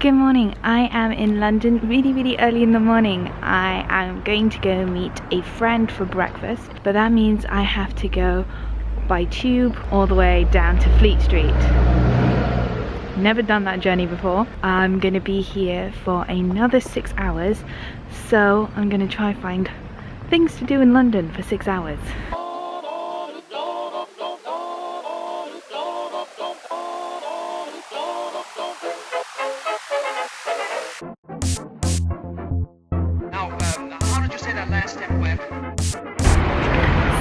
Good morning. I am in London really early in the morning. I am going to go meet a friend for breakfast, but that means I have to go by tube all the way down to Fleet Street. Never done that journey before. I'm going to be here for another 6 hours, so I'm going to try find things to do in London for 6 hours.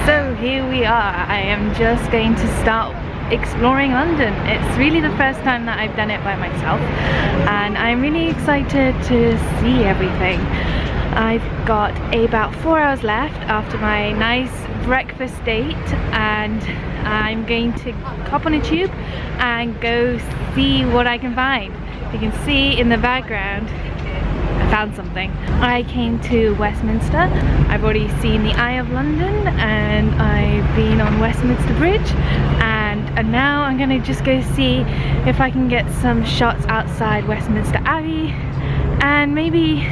So here we are. I am just going to start exploring London. It's really the first time that I've done it by myself, and I'm really excited to see everything. I've got about 4 hours left after my nice breakfast date, and I'm going to hop on a tube and go see what I can find. You can see in the background I found something. I came to Westminster. I've already seen the Eye of London and I've been on Westminster Bridge, and now I'm gonna just go see if I can get some shots outside Westminster Abbey and maybe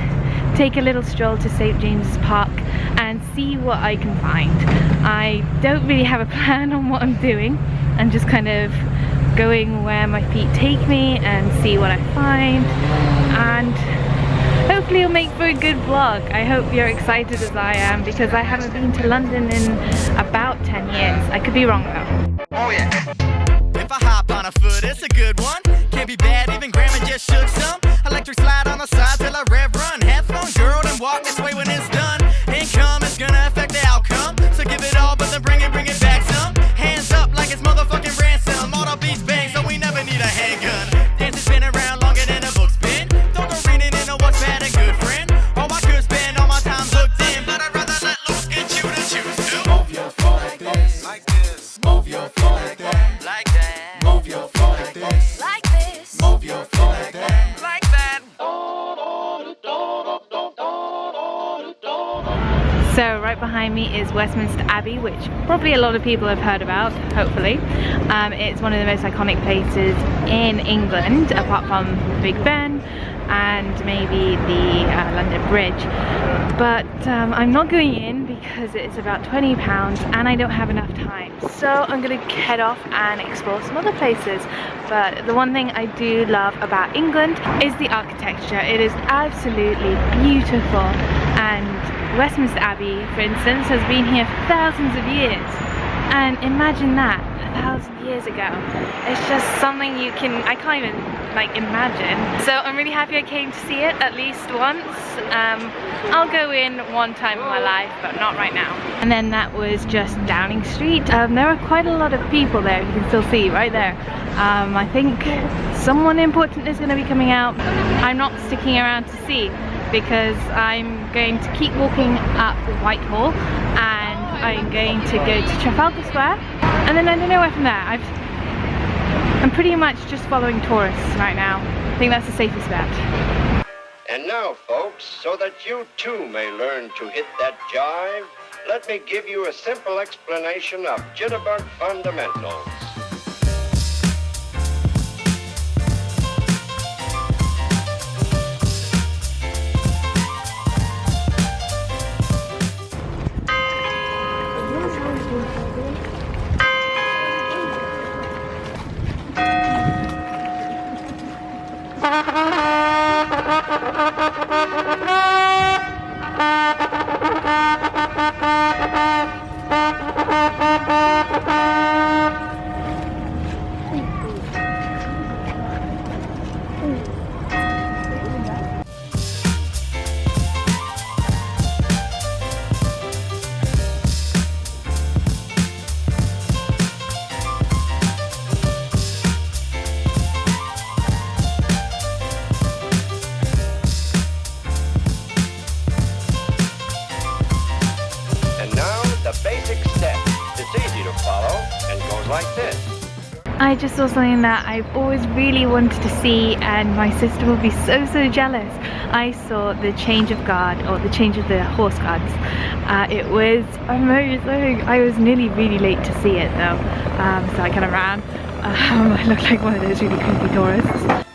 take a little stroll to St. James's Park and see what I can find. I don't really have a plan on what I'm doing. I'm just kind of going where my feet take me and see what I find, and hopefully it'll make for a good vlog. I hope you're excited as I am, because I haven't been to London in about 10 years. I could be wrong though. Oh yeah. If I hop on a foot, it's a good one. Can't be bad, even grandma just shook some. Electric slide on the side till I rev run. Have fun, girl, and walk this way when it's done. Income is gonna affect the outcome, so give it all, but then bring it back some. Hands up like it's motherfucking ransom. All the beats bang, so we never need a handgun. Dance has been around longer than a book's been. Don't go reading into what's bad and good, friend. Oh, I could spend all my time hooked in, but I'd rather let loose and you to choose to. Move your floor like this, like this. Move your floor like that, like that. Move your floor like this, like this. Move your floor like that, like that. So right behind me is Westminster Abbey, which probably a lot of people have heard about, hopefully. It's one of the most iconic places in England, apart from Big Ben and maybe the London Bridge. But I'm not going in because it's about £20 and I don't have enough time. So I'm going to head off and explore some other places. But the one thing I do love about England is the architecture. It is absolutely beautiful, and Westminster Abbey, for instance, has been here for thousands of years. And imagine that, 1,000 years ago. It's just something I can't even imagine. So I'm really happy I came to see it at least once. I'll go in one time in my life, but not right now. And then that was just Downing Street. There are quite a lot of people there, you can still see right there. I think someone important is going to be coming out. I'm not sticking around to see, because I'm going to keep walking up Whitehall, and I'm going to go to Trafalgar Square, and then I don't know where from there. I'm pretty much just following tourists right now. I think that's the safest bet. And now, folks, so that you too may learn to hit that jive, let me give you a simple explanation of jitterbug fundamentals. Like this. I just saw something that I've always really wanted to see, and my sister will be so jealous. I saw the change of guard, or the change of the horse guards. It was amazing. I was nearly really late to see it though, so I kind of ran. I looked like one of those really creepy tourists.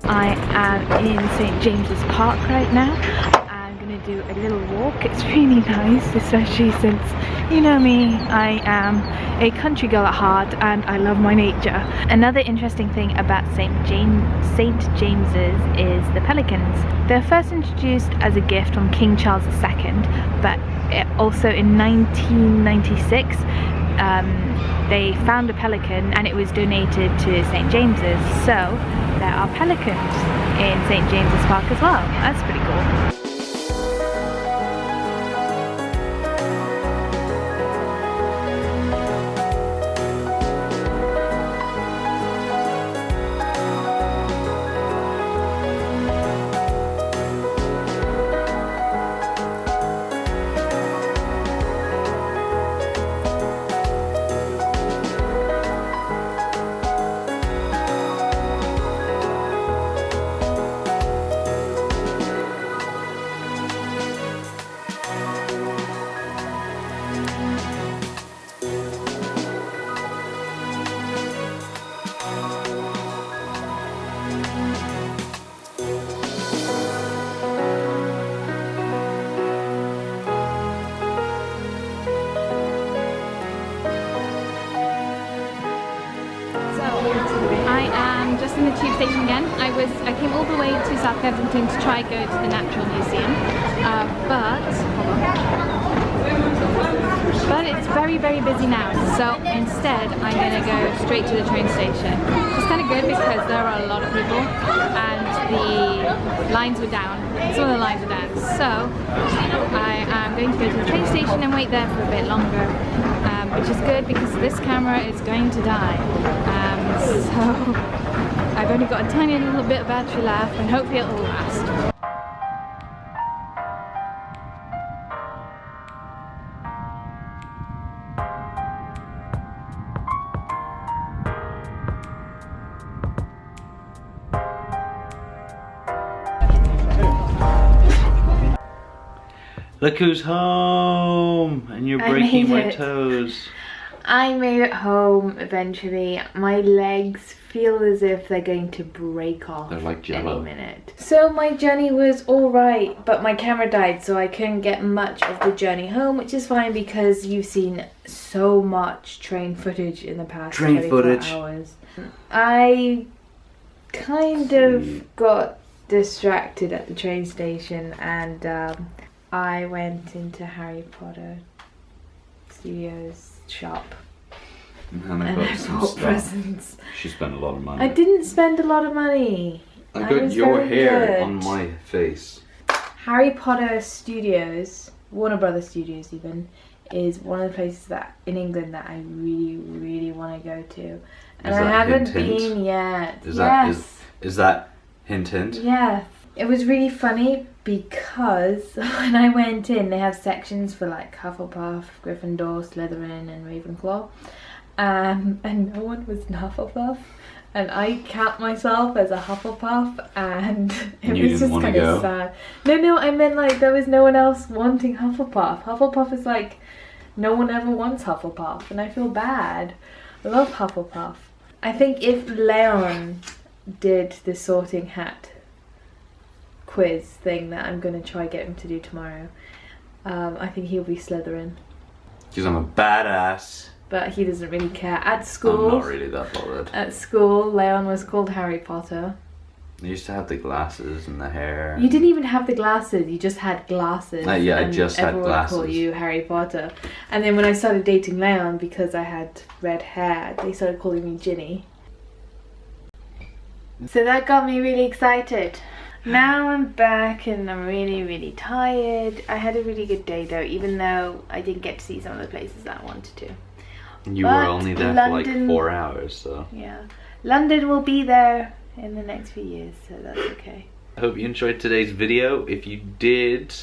I am in St James's Park right now. I'm gonna do a little walk. It's really nice, especially since, you know me, I am a country girl at heart and I love my nature. Another interesting thing about St James's is the pelicans. They're first introduced as a gift from King Charles II, but also in 1996 they found a pelican and it was donated to St James's, so there are pelicans in St James's Park as well. That's pretty cool. Just in the tube station again. I came all the way to South Kensington to try go to the Natural Museum, but it's very busy now, so instead I'm going to go straight to the train station. It's kind of good because there are a lot of people and the lines were down, some of the lines were down, so I am going to go to the train station and wait there for a bit longer, which is good because this camera is going to die, so I've only got a tiny little bit of battery left and hopefully it will last. Look who's home! And you're breaking my toes. I made it home eventually. My legs feel as if they're going to break off. They're like jello. Any minute. So my journey was alright, but my camera died, so I couldn't get much of the journey home, which is fine because you've seen so much train footage in the past 24 hours. I kind of got distracted at the train station and I went into Harry Potter Studios shop and I bought presents. She spent a lot of money. I didn't spend a lot of money. I got your hair on my face. Harry Potter Studios, Warner Brothers Studios even, is one of the places that in England that I really want to go to. And I haven't been yet. Is that hint? Yeah. It was really funny because when I went in, they have sections for like Hufflepuff, Gryffindor, Slytherin and Ravenclaw. And no one was in Hufflepuff. And I count myself as a Hufflepuff and it was just kind of sad. No, I meant like there was no one else wanting Hufflepuff. Hufflepuff is like, no one ever wants Hufflepuff and I feel bad. I love Hufflepuff. I think if Leon did the sorting hat quiz thing that I'm going to try get him to do tomorrow, I think he'll be Slytherin. Because I'm a badass. But he doesn't really care. At school, I'm not really that bothered. At school, Leon was called Harry Potter. I used to have the glasses and the hair. You didn't even have the glasses, you just had glasses. Yeah, I just had glasses. Everyone would call you Harry Potter. And then when I started dating Leon, because I had red hair, they started calling me Ginny. So that got me really excited. Now I'm back and I'm really tired. I had a really good day though, even though I didn't get to see some of the places that I wanted to. You were only there for like 4 hours, so... Yeah. London will be there in the next few years, so that's okay. I hope you enjoyed today's video. If you did...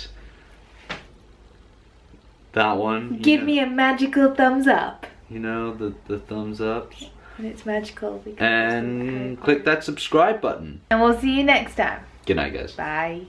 that one... Give me a magical thumbs up. You know, the thumbs ups. And it's magical because... And click that subscribe button. And we'll see you next time. Good night, guys. Bye.